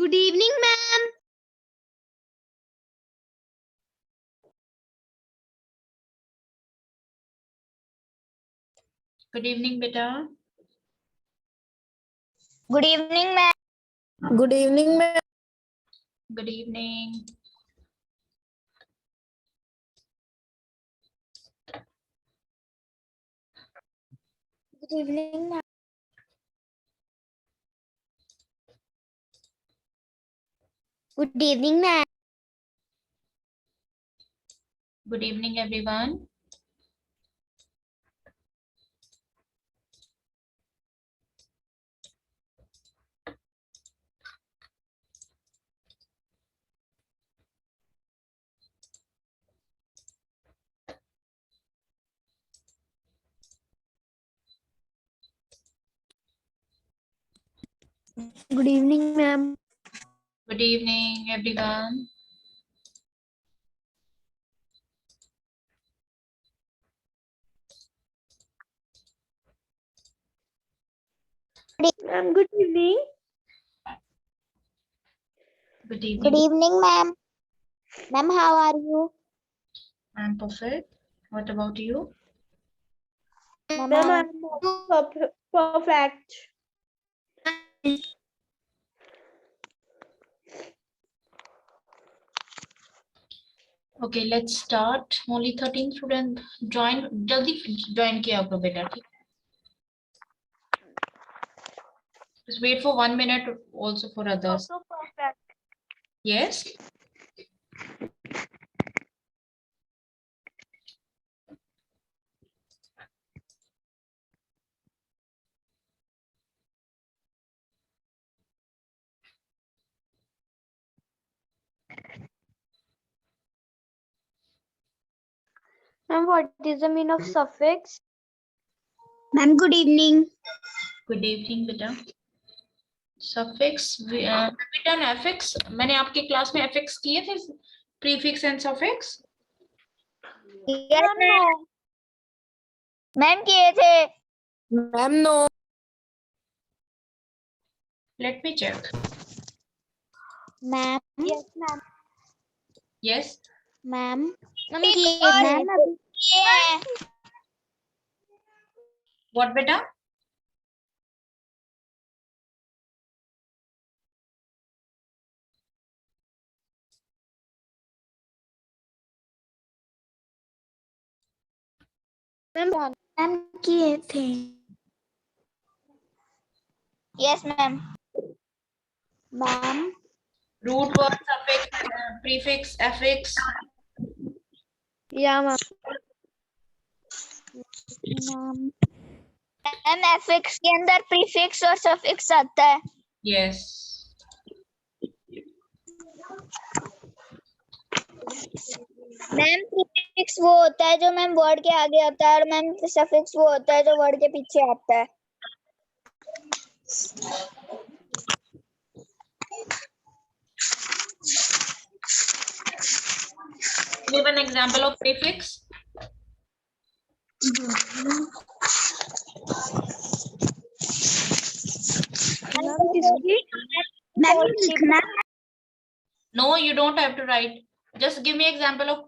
Good evening, ma'am. Good evening, beta. Good evening, ma'am. Good evening, ma'am. Good evening. Good evening, ma'am. Good evening, ma'am. Good evening, everyone. Good evening, ma'am. Good evening, everyone. Ma'am, good evening. Good Good evening. evening, ma'am. Ma'am, how are you? I'm perfect. What about you? Ma'am, Ma'am, I'm perfect. Okay, let's start. Only 13 student join. जल्दी join किया करो बेटा, ठीक? Just wait for 1 minute also for others. Also perfect. Yes. Ma'am, what is the meaning of suffix? Ma'am, good evening. Good evening, बेटा. Suffix. Have we done affix? मैंने आपके class में affix किए थे. Prefix and suffix. Yes, ma'am. Ma'am किए थे. Ma'am, no. Let me check. Ma'am. Yes, ma'am. Yes. Ma'am. Ma'am, kiए थे. Ma'am अभी किए हैं. What बेटा? मैम किए थे. Yes, ma'am. Ma'am. Root word, suffix, prefix, affix. Yeah, ma'am. Ma'am. Ma'am affix के अंदर प्रीफिक्स और सफिक्स आता है. Yes. मैम प्रीफिक्स वो होता है जो मैम वर्ड के आगे आता है और मैम सफिक्स वो होता है जो वर्ड के पीछे आता है. Give an example of prefix. Ma'am लिखना. No, you don't have to write. Just give me example of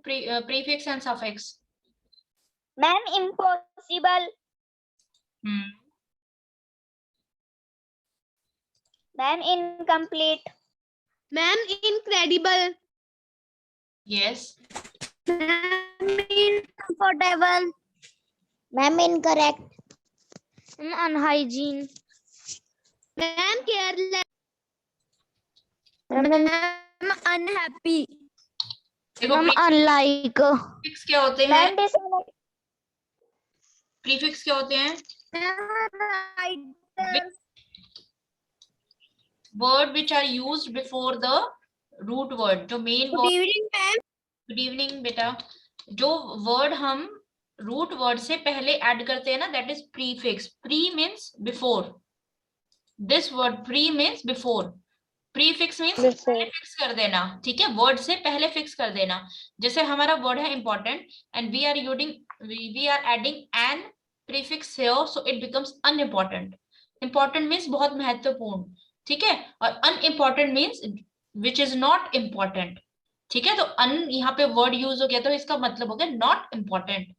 prefix and suffix. Ma'am impossible. Ma'am incomplete. Ma'am, incredible. Yes. Ma'am, incomfortable. Ma'am incorrect. Unhygiene. Ma'am, careless. Ma'am, unhappy. देखो Ma'am, unlike. prefix क्या होते हैं? Ma'am dishonest. Prefix क्या होते हैं? Word which are used before the root word. जो main Good word. evening, ma'am. Good evening बेटा. जो word हम root word से पहले add करते हैं ना, that is prefix. Pre means before. This word pre means before. Prefix means पहले fix कर देना, ठीक है? word से पहले fix कर देना. जैसे हमारा word है important and we are adding an prefix here, so it becomes unimportant. Important means बहुत महत्वपूर्ण. ठीक है, और unimportant means which is not important, ठीक है। तो अन यहाँ पे वर्ड यूज हो गया तो इसका मतलब हो गया not important.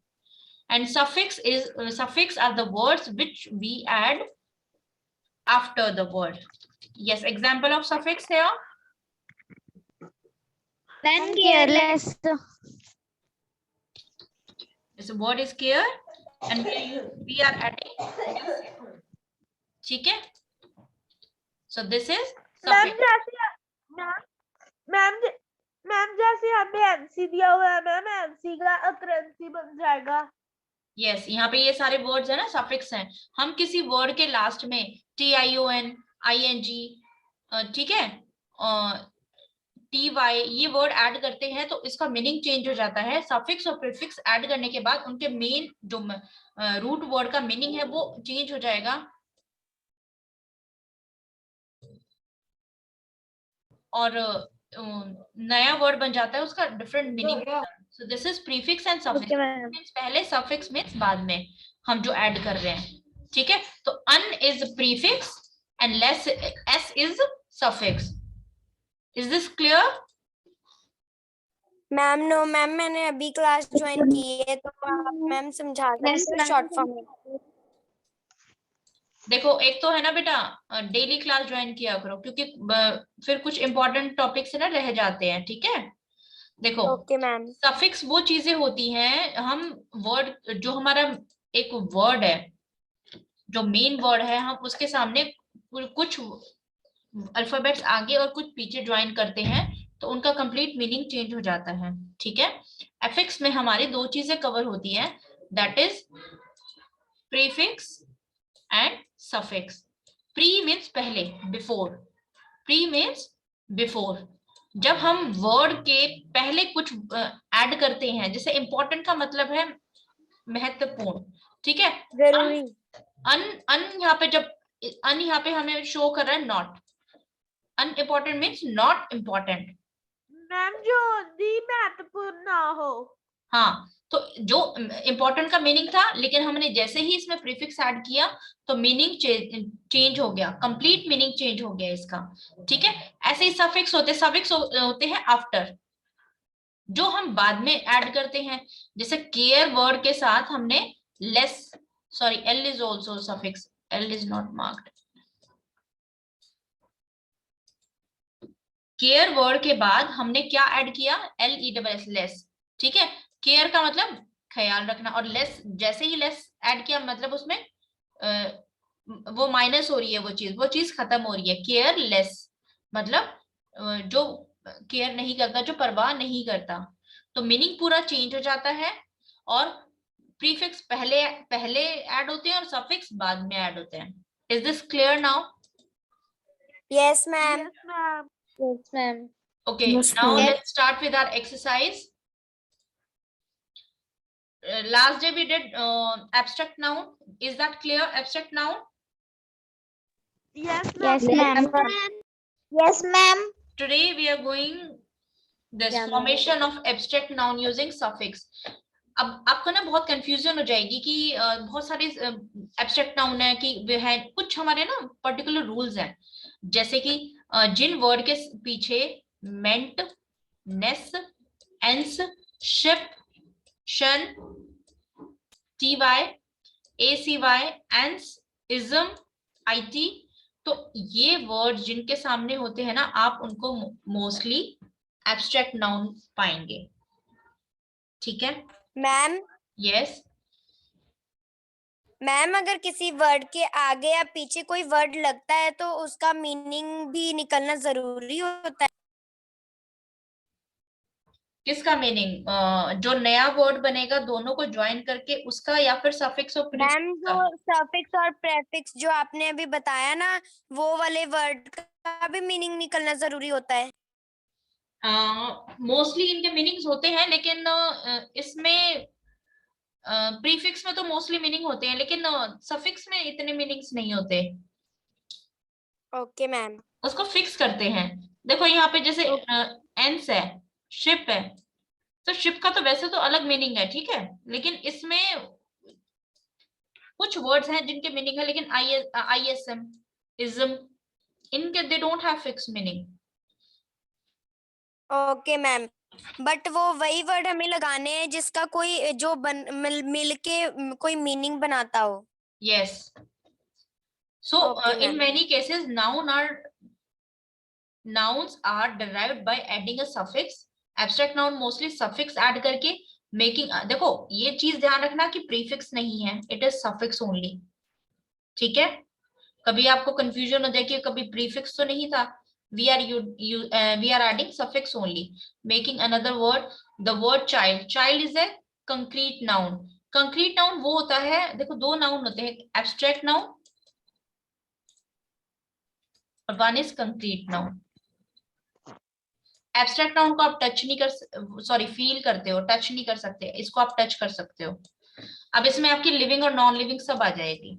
And suffix are the words which we add after the word. Yes, example of suffix here. Ma'am Careless. This word is care and we are adding, ठीक है। So this is suffix. Ma'am जैसे हमें MC दिया हुआ है ma'am, MC का अकरेंसी बन जाएगा। यस, यहाँ पे ये सारे वर्ड्स है ना सफिक्स हैं। हम किसी वर्ड के लास्ट में tion, ing, ठीक है, ty ये वर्ड ऐड करते हैं तो इसका मीनिंग चेंज हो जाता है। सफिक्स और प्रीफिक्स ऐड करने के बाद उनके मेन जो रूट वर्ड का मीनिंग है वो चेंज हो जाएगा और नया वर्ड बन जाता है, उसका different meaning. So this is prefix and suffix. Means पहले, सफिक्स मींस बाद में हम जो ऐड कर रहे हैं, ठीक है। तो un is prefix and less S is suffix. Is this clear? Ma'am no ma'am, मैंने अभी क्लास ज्वाइन की है तो आप मैम समझा दें शॉर्ट फॉर्म में। देखो, एक तो है ना बेटा, डेली क्लास ज्वाइन किया करो क्योंकि फिर कुछ इंपॉर्टेंट टॉपिक्स है ना रह जाते हैं, ठीक है। देखो, ओके मैम। सफिक्स वो चीजें होती हैं, हम वर्ड जो हमारा एक वर्ड है, जो मेन वर्ड है, हम उसके सामने कुछ अल्फाबेट्स आगे और कुछ पीछे ज्वाइन करते हैं तो उनका कंप्लीट मीनिंग चेंज हो जाता है, ठीक है। एफिक्स में हमारी दो चीजें कवर होती हैं, that is prefix and suffix. Pre means पहले, बिफोर। Pre means before. जब हम वर्ड के पहले कुछ ऐड करते हैं, जैसे इंपॉर्टेंट का मतलब है महत्वपूर्ण, ठीक है। जरूरी। अन यहाँ पे, जब अन यहाँ पे हमें शो कर रहा है not, unimportant means not important. Ma'am जो दी महत्वपूर्ण ना हो। हाँ, तो जो इंपॉर्टेंट का मीनिंग था, लेकिन हमने जैसे ही इसमें प्रीफिक्स ऐड किया तो मीनिंग चेंज हो गया, कंप्लीट मीनिंग चेंज हो गया इसका, ठीक है। ऐसे ही सफिक्स होते हैं आफ्टर, जो हम बाद में ऐड करते हैं। जैसे केयर वर्ड के साथ हमने less, sorry, L is also suffix, L is not marked. Care word के बाद हमने क्या ऐड किया, LESS, लेस, ठीक है। केयर का मतलब ख्याल रखना, और लेस, जैसे ही लेस ऐड किया मतलब उसमें वो माइनस हो रही है, वो चीज खत्म हो रही है। केयर लेस मतलब जो केयर नहीं करता, जो परवाह नहीं करता, तो मीनिंग पूरा चेंज हो जाता है। और प्रीफिक्स पहले ऐड होते हैं और सफिक्स बाद में ऐड होते हैं। Is this clear now? Yes ma'am. Ma'am Yes, ma'am. Okay, Yes, now ma'am. let's start with our exercise. Last day we did abstract noun. Is that clear? Abstract noun. yes Yes, ma'am ma'am. Yes, ma'am. Today we are going this Yeah, ma'am. formation of abstract noun using suffix. अब आपको ना बहुत confusion हो जाएगी कि बहुत सारे abstract noun है कि वे है, कुछ हमारे ना पर्टिकुलर रूल्स हैं। जैसे कि जिन वर्ड के पीछे मेंट, नेस, एंस, शिप, शन, टीवाई, एसीवाई, एंस, इज्म, आईटी, तो ये वर्ड जिनके सामने होते हैं ना, आप उनको मोस्टली एब्स्ट्रैक्ट नाउन पाएंगे, ठीक है मैम। यस। मैम, अगर किसी वर्ड के आगे या पीछे कोई वर्ड लगता है तो उसका मीनिंग भी निकलना जरूरी होता है। किसका मीनिंग? जो नया वर्ड बनेगा दोनों को ज्वाइन करके उसका, या फिर सफिक्स और मैम, प्रीफिक्स का? जो सफिक्स और प्रेफिक्स जो आपने अभी बताया ना, वो वाले वर्ड का भी मीनिंग निकलना जरूरी होता है। मोस्टली इनके मीनिंग्स होते हैं, लेकिन इसमें प्रीफिक्स में तो मोस्टली मीनिंग होते हैं, लेकिन सफिक्स में इतने मीनिंग्स नहीं होते। Okay ma'am. उसको फिक्स करते हैं। देखो यहाँ पे जैसे एंस है, शिप है, तो शिप का तो वैसे तो अलग मीनिंग है, ठीक है, लेकिन इसमें कुछ वर्ड्स हैं जिनके मीनिंग है, लेकिन ISM, इज्म, इनके they don't have fixed meaning. Okay ma'am, but वो वही वर्ड हमें लगाने हैं जिसका कोई जो मिल के कोई मीनिंग बनाता हो. Yes. So Okay, in ma'am. many cases nouns are derived by adding a suffix. Abstract noun mostly suffix add करके making, देखो ये चीज ध्यान रखना कि prefix नहीं है, it is suffix only. ठीक है, कभी आपको confusion हो जाए कि कभी prefix तो नहीं था. We are adding suffix only, making another word. The word child. Child is a concrete noun. Concrete noun वो होता है, देखो दो noun होते हैं, abstract noun और one is concrete noun. Abstract noun को आप टच नहीं कर, सॉरी फील करते हो, टच नहीं कर सकते, इसको आप टच कर सकते हो. अब इसमें आपकी लिविंग और नॉन लिविंग सब आ जाएगी,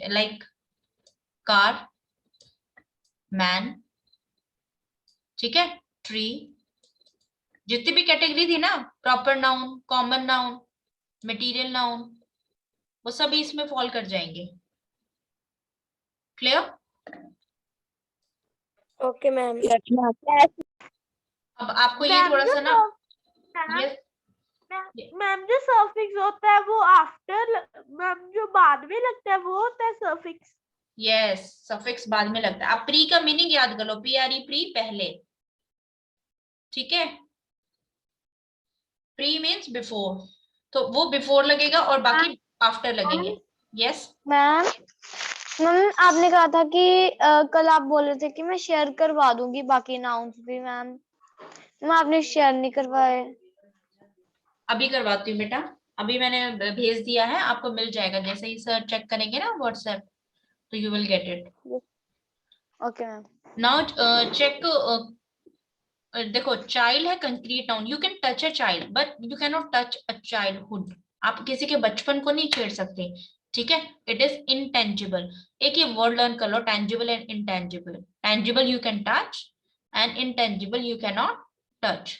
लाइक कार, मैन, ठीक है, ट्री, जितनी भी कैटेगरी थी ना, proper noun, common noun, material noun, वो सभी इसमें फॉल कर जाएंगे. क्लियर? Okay ma'am. अब आपको ये थोड़ा सा ना, मैम जो सफिक्स होता है वो आफ्टर, मैम जो बाद में लगता है वो होता है सफिक्स. यस, सफिक्स बाद में लगता है. आप प्री का मीनिंग याद कर लो, PRE प्री, पहले. ठीक है, प्री मीन्स बिफोर, तो वो बिफोर लगेगा और बाकी आफ्टर लगेंगे. यस मैम, मैम आपने कहा था कि कल आप बोल रहे थे कि मैं शेयर करवा दूंगी बाकी नाउन्स भी. मैम आपने शेयर नहीं करवाए. अभी करवाती हूँ बेटा, अभी मैंने भेज दिया है, आपको मिल जाएगा. जैसे ही सर चेक करेंगे ना व्हाट्सएप, तो you will get it. Okay ma'am. Now check, देखो चाइल्ड है concrete noun. You can touch a child but you can not touch a childhood. आप किसी के बचपन को नहीं छेड़ सकते. ठीक है, इट इज इंटेंजिबल. एक ये वर्ड लर्न कर लो, tangible and intangible. Tangible you can touch and intangible you can not touch.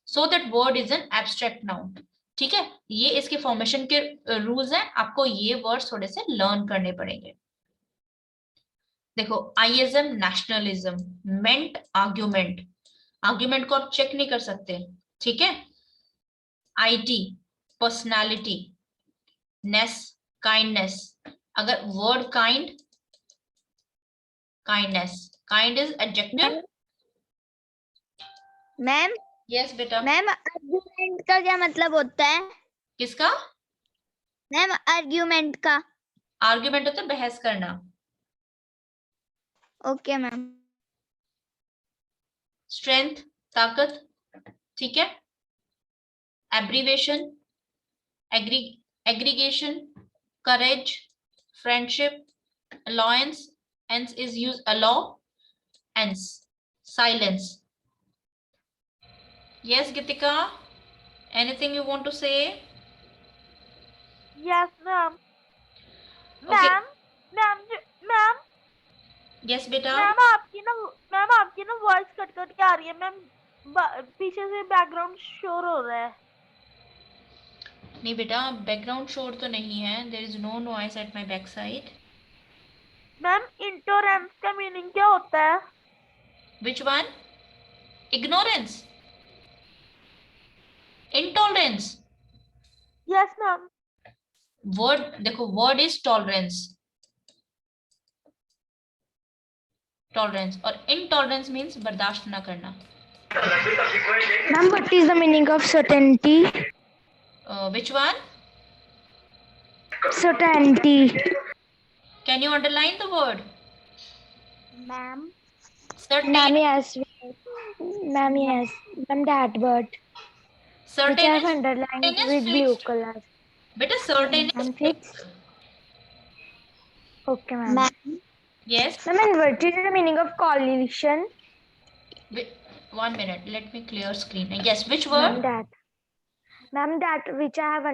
So that word is an abstract noun. ठीक है, ये इसके फॉर्मेशन के रूल्स हैं, आपको ये वर्ड्स थोड़े से लर्न करने पड़ेंगे. देखो, आईएसएम नेशनलिज्म, मेंट आर्ग्यूमेंट. आर्ग्यूमेंट को आप चेक नहीं कर सकते. ठीक है, आईटी पर्सनालिटी, नेस काइंडनेस. अगर word kind, kindness, kind is adjective. Ma'am yes बेटा. मैम आर्ग्यूमेंट का क्या मतलब होता है? किसका? मैम आर्ग्यूमेंट का. आर्ग्यूमेंट होता है बहस करना. Okay ma'am. स्ट्रेंथ ताकत. ठीक है, abbreviation, aggregation, courage, friendship, alliance. Hence is used allow, hence silence. Yes Gitika, anything you want to say? Yes ma'am. Okay. Ma'am Yes बेटा. मैम आपकी ना वॉइस कट कट के आ रही है मैम. पीछे से बैकग्राउंड शोर हो रहा है. नहीं बेटा, बैकग्राउंड शोर तो नहीं है. There is no noise at my backside. Ma'am intolerance का मीनिंग क्या होता है? Which one? Ignorance, intolerance. Yes ma'am. Word देखो, word is tolerance. Tolerance और intolerance means बर्दाश्त ना करना. Ma'am what is the meaning of certainty? Which one? Certainty. Can you underline the word? Ma'am Certain. Ma'am, yes. Ma'am, yes. Ma'am, that word. Which I Certain have is, underlined certain is with blue fixed. color. Beta certain is Ma'am, fixed. Okay, ma'am. Ma'am Yes. Ma'am, and what is the meaning of coalition? Wait, 1 minute. Let me clear screen. Yes. Which Ma'am, word? that. Ma'am, that which I have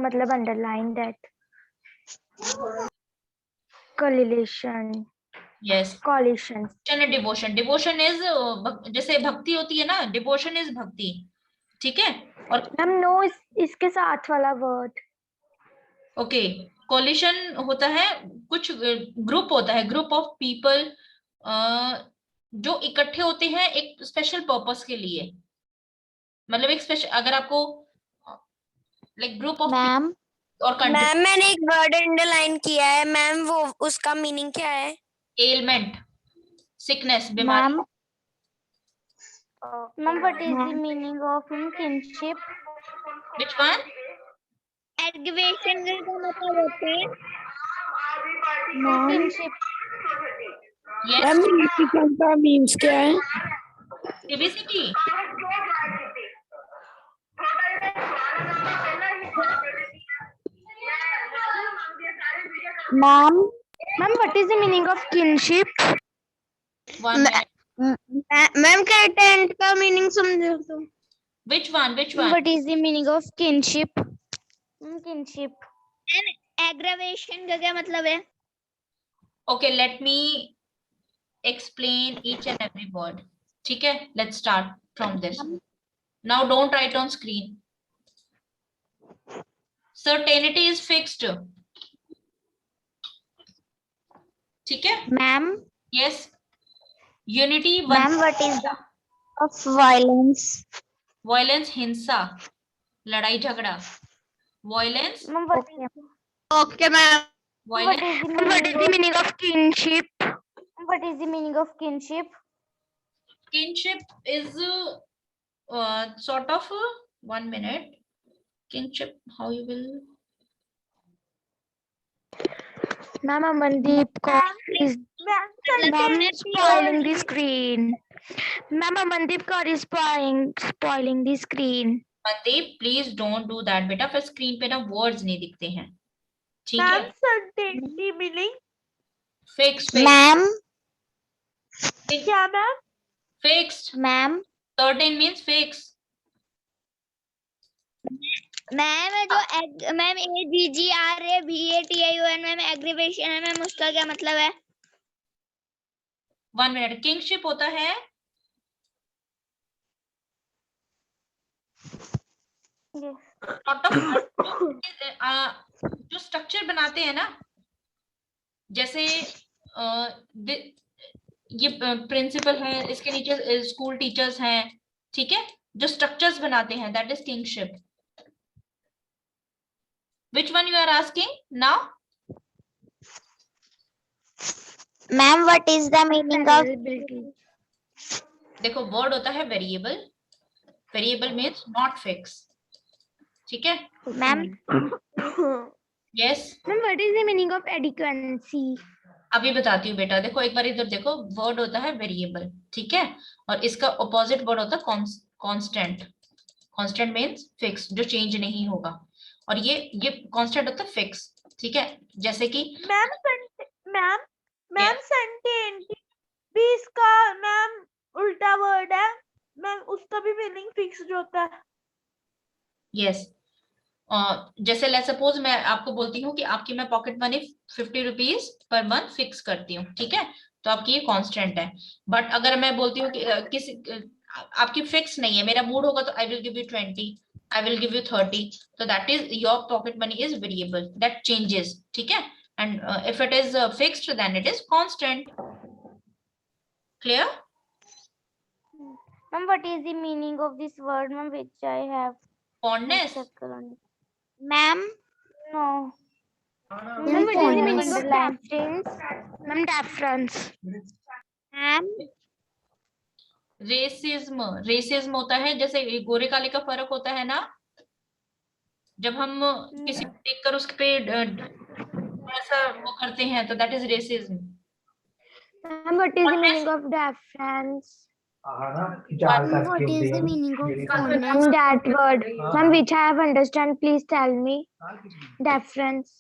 matlab underlined that. Coalition. Yes. Coalition. Devotion. Devotion is जैसे भक्ति होती है ना. Devotion is भक्ति. ठीक है. और Ma'am, no इसके साथ वाला word. okay. कोलिशन होता है, कुछ ग्रुप होता है, ग्रुप ऑफ पीपल जो इकट्ठे होते हैं एक स्पेशल पर्पस के लिए, मतलब एक स्पेशल, अगर आपको लाइक ग्रुप ऑफ मैम और कंट्री। मैम मैंने एक वर्ड अंडरलाइन किया है मैम, वो उसका मीनिंग क्या है? एलमेंट, सिकनेस, बीमारी। Ma'am ma'am what is the meaning of kinship? Which one? Aggravation का मतलब होता है किनशिप यस, का मीन्स क्या है? CBCT. Ma'am what is the meaning of kinship? One minute. Ma'am क्या टेंट का मीनिंग समझो तो? Which one? Which one? What is the meaning of kinship? Kinship aggravation का क्या मतलब है? Okay, let me explain each and every word. ठीक है, let's start from this. Now don't write on screen. Certainty is fixed. ठीक है? Ma'am Yes. Unity, ma'am what is the of violence? violence, हिंसा, लड़ाई झगड़ा, violence, ma'am okay ma'am violence. what is the meaning of kinship? What is the meaning of kinship? Kinship is sort of 1 minute. Kinship, how you will? Ma'am, Amandeep Kaur is spoiling the screen. Ma'am, Amandeep Kaur is spoiling the screen. Mandeep, please don't do that बेटा, फिर screen पे ना words नहीं दिखते हैं, ठीक है? Ma'am certainty meaning fix, Ma'am, क्या ma'am? Fixed, ma'am, certain means fix. Ma'am जो मैम AGGRAVATION मैम एग्रीवेशन है मैम, उसका क्या मतलब है? 1 मिनट। किंगशिप होता है sort of, जो स्ट्रक्चर बनाते हैं ना, जैसे ये प्रिंसिपल है, इसके नीचे स्कूल टीचर्स हैं, ठीक है, जो स्ट्रक्चर्स बनाते हैं, that is kingship. Which one you are asking now? Ma'am what is the meaning of? देखो वर्ड होता है variable, variable means not fix, ठीक है? Ma'am yes, Ma'am, what is the meaning of adequacy? अभी बताती हूँ बेटा। देखो एक बार इधर देखो, वर्ड होता है वेरिएबल, ठीक है, और इसका ऑपोजिट वर्ड होता है कांस्टेंट। कांस्टेंट मीन्स फिक्स, जो चेंज नहीं होगा, और ये कांस्टेंट होता है फिक्स, ठीक है? जैसे कि मैम certainty भी इसका मैम उल्टा वर्ड है मैम, उसका भी मीनिंग फिक्स्ड होता है। यस, जैसे लेट्स सपोज मैं आपको बोलती हूँ कि आपकी मैं pocket money 50 rupees per month fix करती हूँ, ठीक है, तो आपकी ये कांस्टेंट है। बट अगर मैं बोलती हूँ कि आपकी फिक्स नहीं है, मेरा मूड होगा तो I will give you 20, I will give you 30, तो that is your pocket money is variable, that changes, ठीक है? And if it is fixed then it is constant. Clear? Ma'am, what is the meaning of this word, ma'am, which I have fondness, circle on it? Ma'am No. Ma'am, what is the meaning of deference? Ma'am, deference. Ma'am racism, racism होता है जैसे गोरे काले का फर्क होता है ना, जब हम किसी को देखकर उस पे ऐसा वो करते हैं, तो that is racism. Ma'am, what is the meaning of deference? What is the meaning of fondness? That word, ma'am, which I have understand. Please tell me. Difference.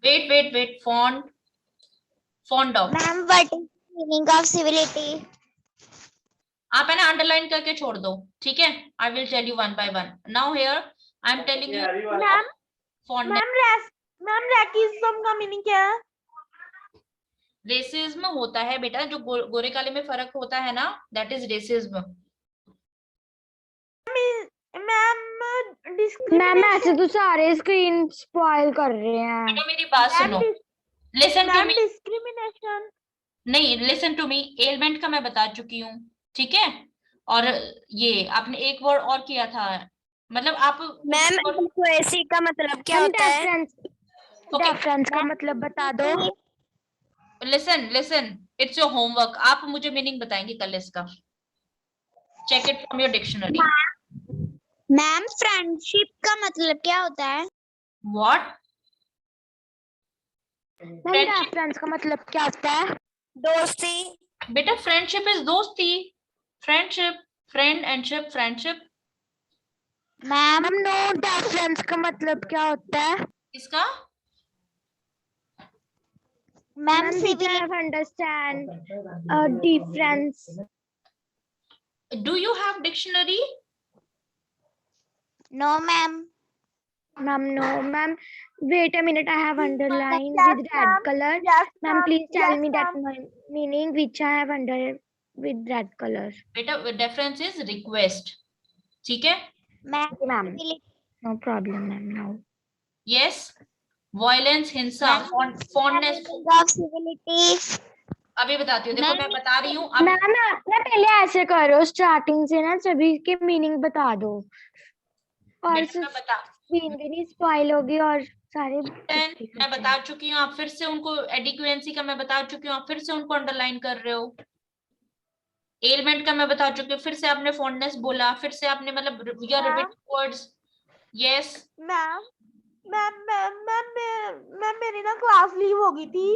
Wait, fond of, ma'am what is the meaning of civility? आप है ना underline करके छोड़ दो, ठीक है? I will tell you one by one. Now here I am telling you ma'am fondness. Ma'am racism का meaning क्या है? रेसिज्म होता है बेटा जो गोरे काले में फर्क होता है ना, that is racism. Ma'am ma'am ma'am ऐसे तो सारे स्क्रीन स्पॉइल कर रहे हैं। बेटा मेरी बात सुनो, listen to ma'am me, discrimination. नहीं लिसन टू मी, एलिमेंट का मैं बता चुकी हूँ, ठीक है। और ये आपने एक वर्ड और किया था, मतलब आप मैम इक्वेसी का मतलब क्या मैम होता है? डिफरेंस का मतलब बता दो। Listen listen, it's your homework, आप मुझे मीनिंग बताएंगे कल इसका, check it from your dictionary. Ma'am friendship का मतलब क्या होता है? व्हाट? मैम डिफरेंस का मतलब क्या होता है? दोस्ती। बेटा फ्रेंडशिप इज दोस्ती, friendship, friend and ship, friendship. Ma'am ma'am no difference का मतलब क्या होता है? इसका ma'am Ma'am, which I have understand difference. Do you have dictionary? No ma'am. Ma'am, no, ma'am. Wait a minute, I have underlined Yes, with red ma'am. color. Yes, Ma'am, please tell yes, me that ma'am. meaning which I have under with red color. बेटा difference is request, ठीक है। Ma'am Okay, ma'am. No problem, ma'am. No. Yes, violence, हिंसा, fondness. Of civility. अभी बताती हूँ, देखो मैं बता रही हूँ अब। मैम आप ना पहले ऐसे करो, स्टार्टिंग से ना सभी के मीनिंग बता दो, और बेटा मैं बता स्क्रीन भी नहीं स्पॉइल होगी और सारे मैं बता चुकी हूँ, आप फिर से उनको एडिक्वेंसी का मैं बता चुकी हूँ, आप फिर से उनको अंडरलाइन कर रहे हो। एलिमेंट का मैं बता चुकी हूँ, फिर से आपने फॉन्डनेस बोला, फिर से आपने मतलब your repeat words. Yes ma'am ma'am मेरी ना क्लास लीव हो गई थी।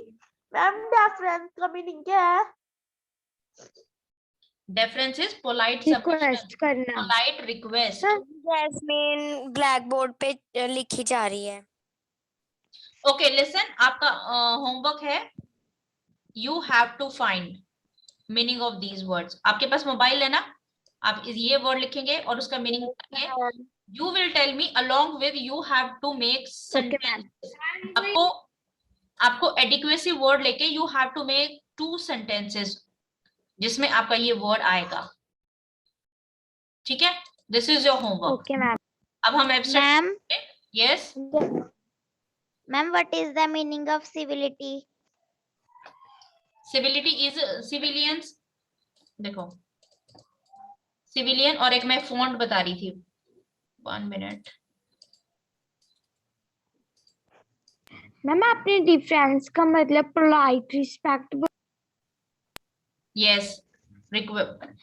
मैम डिफरेंस का मीनिंग क्या है? Difference is polite request submission, करना। Polite request. Jasmine black board पे लिखी जा रही है। ओके लिसन, आपका होमवर्क है, you have to find meaning of these words. आपके पास मोबाइल है ना, आप ये वर्ड लिखेंगे और उसका मीनिंग लिखेंगे। You will tell me along with, you have to make sentence. आपको आपको एडिक्वेसी वर्ड लेके you have to make 2 sentences जिसमें आपका ये वर्ड आएगा, ठीक है। This is your homework. Okay ma'am. अब हम abstract. Ma'am yes ma'am what is the meaning of civility? Civility is civilians, देखो सिविलियन, और एक मैं फॉन्ट बता रही थी, 1 मिनट। मैम आपने डिफरेंस का मतलब polite respect. Yes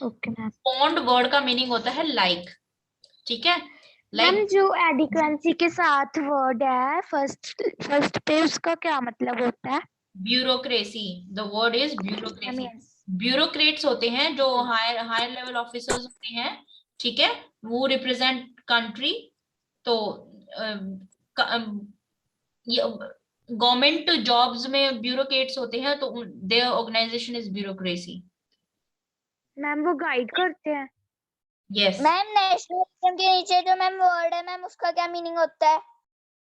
okay ma'am. Font word का मीनिंग होता है लाइक, ठीक है। मैम लाइक जो एडिक्वेंसी के साथ वर्ड है फर्स्ट पे, उसका क्या मतलब होता है? Bureaucracy, the word is bureaucracy. Bureaucrats होते हैं जो हायर लेवल ऑफिसर्स होते हैं, ठीक है, वो रिप्रेजेंट कंट्री। तो गवर्नमेंट जॉब्स में ब्यूरोक्रेट्स होते हैं, तो their organization is bureaucracy. Ma'am वो गाइड करते हैं। यस मैम नेशनलिज्म के नीचे जो मैम वर्ड है मैम उसका क्या मीनिंग होता है?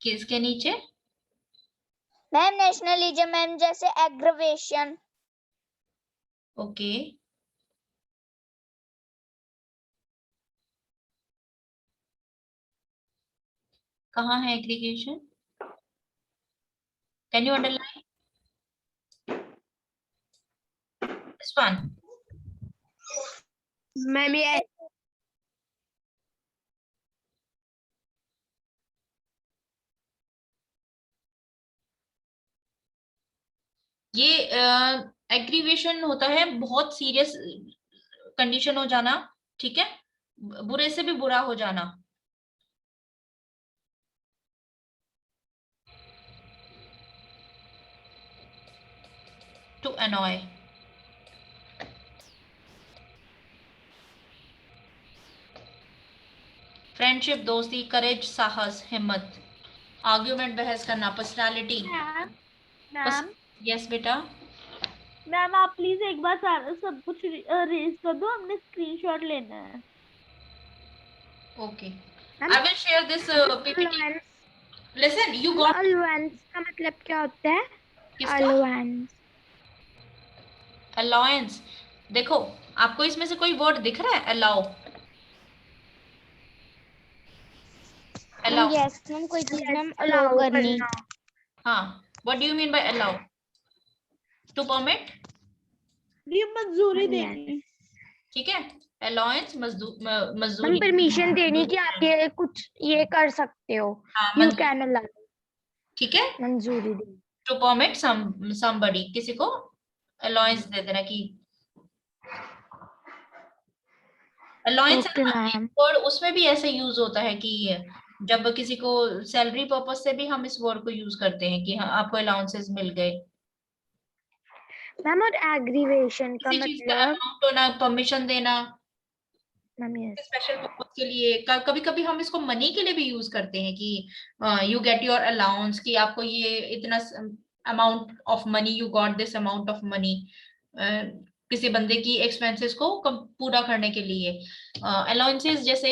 किसके नीचे? मैम नेशनलिज्म मैम जैसे एग्रीवेशन। ओके कहाँ है aggregation? Can you underline this one? Ma'am ये एग्रीवेशन होता है बहुत सीरियस कंडीशन हो जाना, ठीक है, बुरे से भी बुरा हो जाना। टू annoy, फ्रेंडशिप, दोस्ती, करेज, साहस, हिम्मत, आर्ग्यूमेंट, बहस करना, पर्सनालिटी। मैम यस बेटा। मैम आप प्लीज एक बार सारा सब कुछ रेज कर दो, हमने स्क्रीनशॉट लेना है। Okay I will share this PPT. Listen you got. Allowance का मतलब क्या होता है? किसका? अलाउंस। अलाउंस, देखो आपको इसमें से कोई वर्ड दिख रहा है? Allow, allow. यस मैम कोई चीज मैम अलाउ करनी हाँ, what do you mean by allow? To permit. ये मंजूरी देनी। ठीक है, अलाउंस मैम मजदूरी। परमिशन देनी कि आप ये कुछ ये कर सकते हो हाँ, यू कैन अलाउ ठीक है, मंजूरी देनी टू परमिट somebody, किसी को अलाउंस दे देना कि अलाउंस ओके मैम वर्ड उसमें भी ऐसे यूज होता है कि जब किसी को सैलरी पर्पज से भी हम इस वर्ड को यूज करते हैं कि हाँ, आपको अलाउंसेस मिल गए। मैम और एग्रीवेशन का किसी चीज का मतलब अमाउंट होना, परमिशन देना मैम यस स्पेशल पर्पज के लिए। कभी कभी हम इसको मनी के लिए भी यूज करते हैं कि यू गेट योर अलाउंस, कि आपको ये इतना amount of money, you got this amount of money, किसी बंदे की एक्सपेंसेस को पूरा करने के लिए। अलाउंसेस जैसे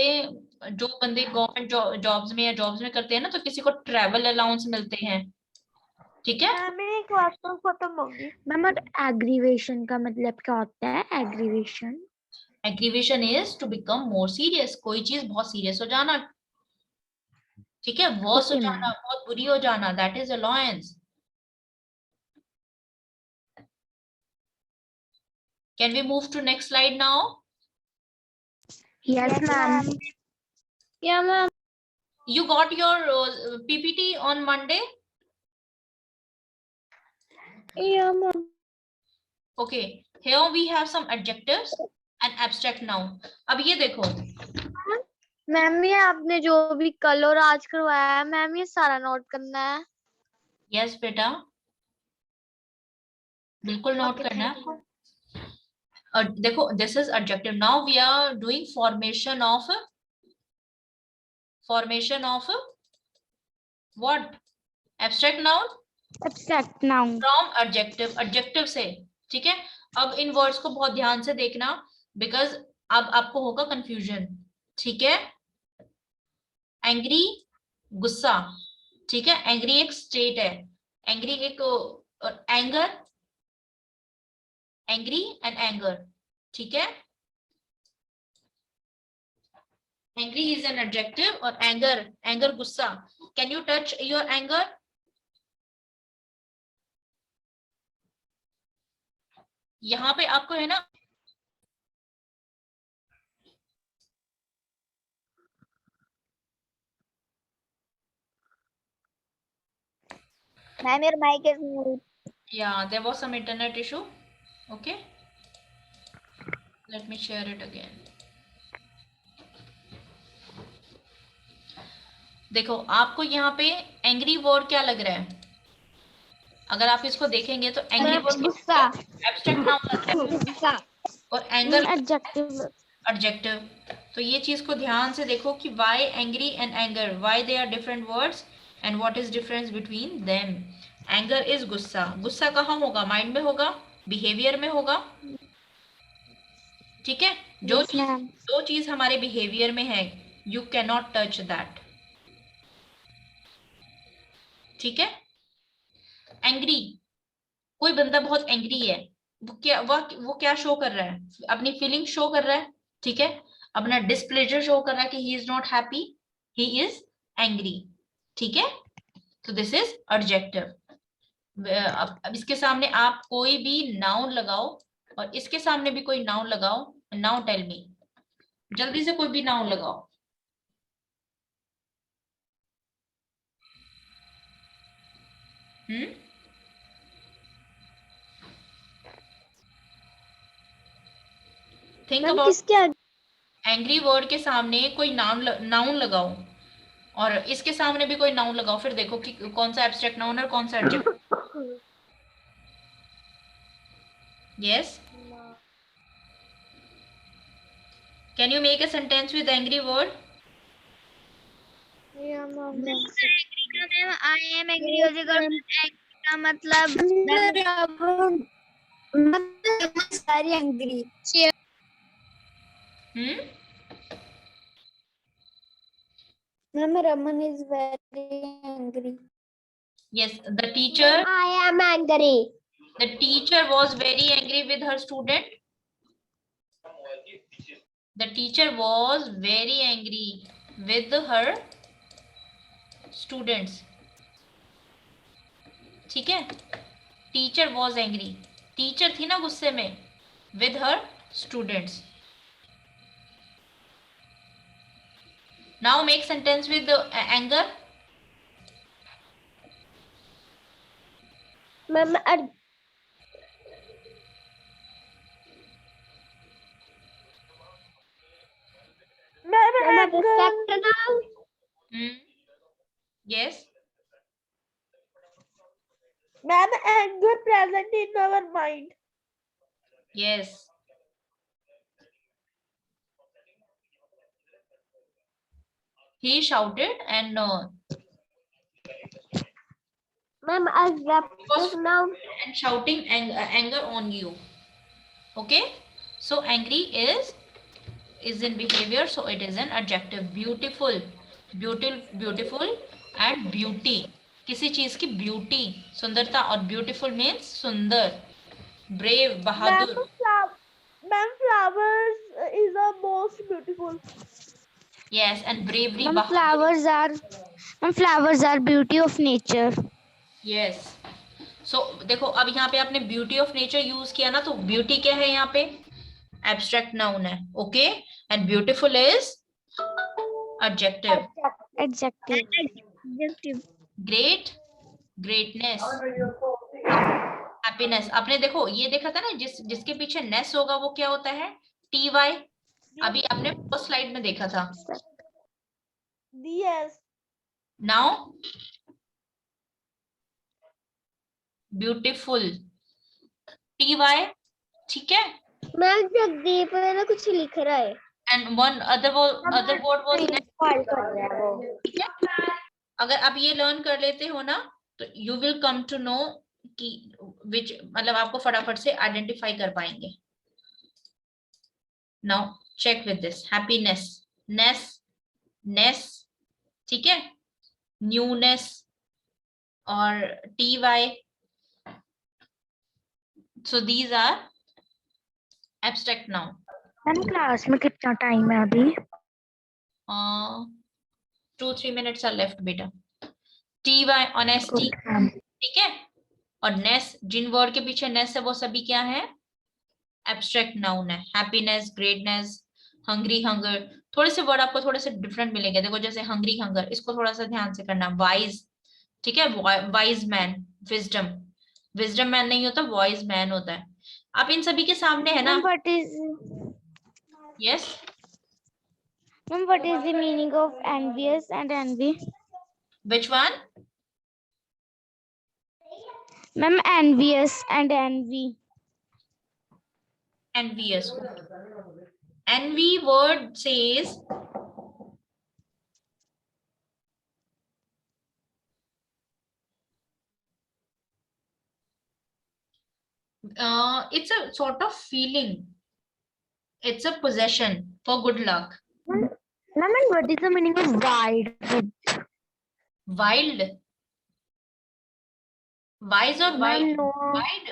जो बंदे गवर्नमेंट जॉब्स में या जॉब्स में करते हैं ना, तो किसी को ट्रैवल अलाउंस मिलते हैं। ठीक है, मैम एक बात तो खत्म होगी। मैम और एग्रीवेशन का मतलब क्या होता है aggravation aggravation is to become more serious, कोई चीज बहुत सीरियस हो जाना। ठीक है, वर्स हो ओके जाना, मैम बहुत बुरी हो जाना, that is allowance. Can we move to next slide now? Yes ma'am या ma'am You got your PPT on Monday? या ma'am Okay, here we have some adjectives and abstract noun. अब ये देखो, मैम ये आपने जो भी कल और आज करवाया है मैम ये सारा नोट करना है yes बेटा, बिल्कुल नोट Okay, करना है thank you. आपको। देखो, this is adjective. Now we are doing formation of what? Abstract noun abstract noun from adjective से। ठीक है, अब इन वर्ड्स को बहुत ध्यान से देखना, बिकॉज अब आपको होगा कंफ्यूजन। ठीक है, एंग्री, गुस्सा। ठीक है, एंग्री एक स्टेट है, एंग्री एक एंगर, एंग्री एंड एंगर। ठीक है, एंग्री इज एन एडजेक्टिव और एंगर गुस्सा। Can you touch your anger? यहाँ पे आपको है ना, ma'am, your mic is mute. yeah, there was some internet issue. Okay, let me share it again. देखो, आपको यहाँ पे एंग्री वर्ड क्या लग रहा है? अगर आप इसको देखेंगे तो एंग्री वर्ड गुस्सा एब्स्ट्रैक्ट नाउन लगता है गुस्सा और एंगर एडजेक्टिव एडजेक्टिव। तो ये चीज को ध्यान से देखो कि why angry and anger, why they are different words and what is difference between them. Anger is गुस्सा, गुस्सा कहाँ होगा? माइंड में होगा, बिहेवियर में होगा। ठीक है, जो चीज हमारे बिहेवियर में है, you can not touch that. ठीक है, एंग्री, कोई बंदा बहुत एंग्री है, वो क्या शो कर रहा है? अपनी फीलिंग शो कर रहा है। ठीक है, अपना डिस्प्लेजर शो कर रहा है कि he is not happy, he is angry. ठीक है, तो दिस इज एडजेक्टिव। अब इसके सामने आप कोई भी नाउन लगाओ और इसके सामने भी कोई नाउन लगाओ। नाउ टेल मी, जल्दी से कोई भी नाउन लगाओ। थिंक मैम अबाउट, किसके आगे एंग्री वर्ड के सामने कोई नाउन लगाओ और इसके सामने भी कोई नाउन लगाओ, फिर देखो कि कौन सा एब्स्ट्रैक्ट नाउन है और कौन सा adjective. Yes, can you make a sentence with angry word? Ma'am, I am angry हो जाएगा। का मतलब सारी angry. Ma'am, Raman is very angry. Yes, the teacher I am angry. was very angry with her student. The teacher was very angry with her students, ठीक है। Teacher was angry, teacher थी ना गुस्से में, with her students. Now make sentence with anger. Ma'am Yes. Ma'am, anger present in our mind. Yes. He shouted and Ma'am, as was now. and shouting anger on you. Okay. So angry is in behavior, so it is an adjective. Beautiful, beautiful and beauty. किसी चीज की beauty, सुंदरता, और beautiful means सुंदर, brave, Bahadur. Ma'am, flowers is the most beautiful. Yes, and bravery, Ma'am, Bahadur. flowers are beauty of nature. Yes. So देखो अब यहाँ पे आपने ब्यूटी ऑफ नेचर यूज किया ना, तो ब्यूटी क्या है यहाँ पे? एब्स्ट्रैक्ट नाउन है, okay. And beautiful is adjective. Adjective. Great, greatness, happiness. आपने देखो ये देखा था ना, जिसके पीछे नेस होगा वो क्या होता है? T Y. अभी आपने फर्स्ट स्लाइड में देखा था। Yes. Now beautiful, T Y, ठीक है। मैम जगदीप है ना कुछ लिख रहा है। And one other word was ness. Call कर रहा है वो। ठीक है, अगर आप ये लर्न कर लेते हो ना, तो you will come to know कि विच, मतलब आपको फटाफट से आइडेंटिफाई कर पाएंगे। Now check with this, happiness, ness, ness, ठीक है, न्यूनेस और T Y. So these are abstract noun. Ma'am class में कितना टाइम है अभी? 2-3 minutes are left बेटा। टी वाई, ऑनेस्टी, ठीक है, और नेस, जिन वर्ड के पीछे नेस है वो सभी क्या है? एब्स्ट्रैक्ट नाउन है। Happiness, greatness, hungry, hunger. थोड़े से वर्ड आपको थोड़े से डिफरेंट मिलेंगे। देखो जैसे हंग्री, हंगर, इसको थोड़ा सा ध्यान से करना। वाइज, ठीक है, wise man, wisdom, wisdom man नहीं होता, वाइज मैन होता है। आप इन सभी के सामने है ना? Yes, Ma'am, what is the meaning of envious and envy? Which one? Ma'am, envious and envy. Envious. Envy word says it's a sort of feeling. It's a possession for good luck. Ma'am, and what is the meaning of wild? Wild. Wise or wild? Ma'am, no. Wild.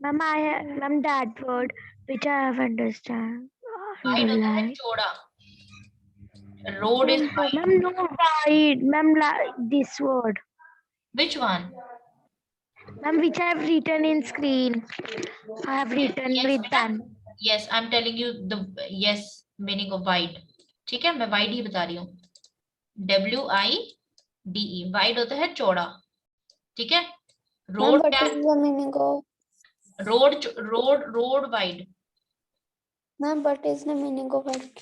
Ma'am, that word which I have understand. Wide होता है चौड़ा. Road is wide. Ma'am, no wide. Ma'am, this word. Which one? Ma'am, which I have written in screen. I have written Yes, with beta. pen. Yes, I'm telling you the yes meaning of wide. ठीक है, मैं wide ही बता रही हूँ. WIDE. Wide होता है चौड़ा. ठीक है. Road what क्या? is the meaning of? Road wide. Ma'am, what is the meaning of IQ?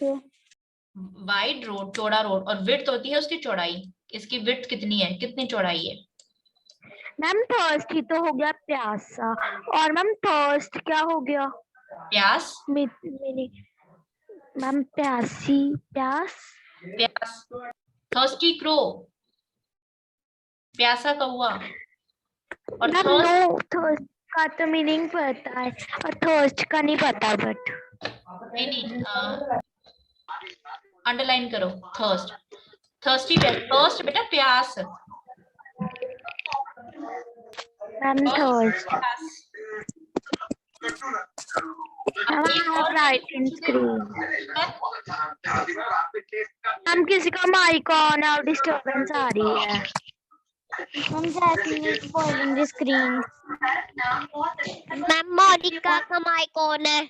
Wide road, चौड़ा रोड, और width होती है उसकी चौड़ाई. इसकी width कितनी है? कितनी चौड़ाई है? मैम थर्स्ट ही तो हो गया प्यासा, और मैम थर्स्ट क्या हो गया? प्यास. मैम प्यासी, प्यास. प्यास. Thirsty crow. प्यासा कौवा. और मैम नो, थर्स्ट का तो मीनिंग पता है और थर्स्ट का नहीं पता, बट नहीं अंडरलाइन करो थर्स्ट. थर्स्टी, थर्स्ट बेटा प्यास. Ma'am thirst. राइटिंग स्क्रीन हम किसी का माइक ऑन और डिस्टरबेंस आ रही है हम Jasmine is spoiling the screen ma'am Monica का माइक ऑन है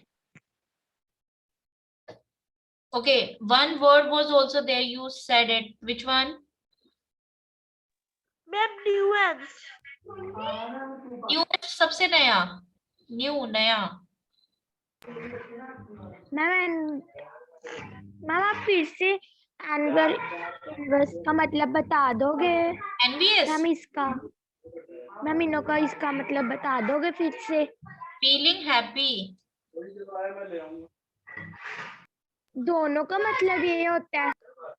Okay, one word was also there. You said it. Which one? Ma'am nuance. New सबसे नया. New नया. मैम मैम आप फिर से एनवर इनवर्स का मतलब बता दोगे Envious. मैम इसका मैम इनों का इसका मतलब बता दोगे फिर से Feeling happy. दोनों का मतलब ये होता है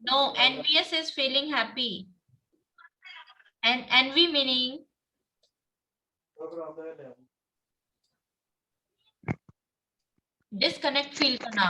No, envious is feeling happy. And envy meaning disconnect feel करना.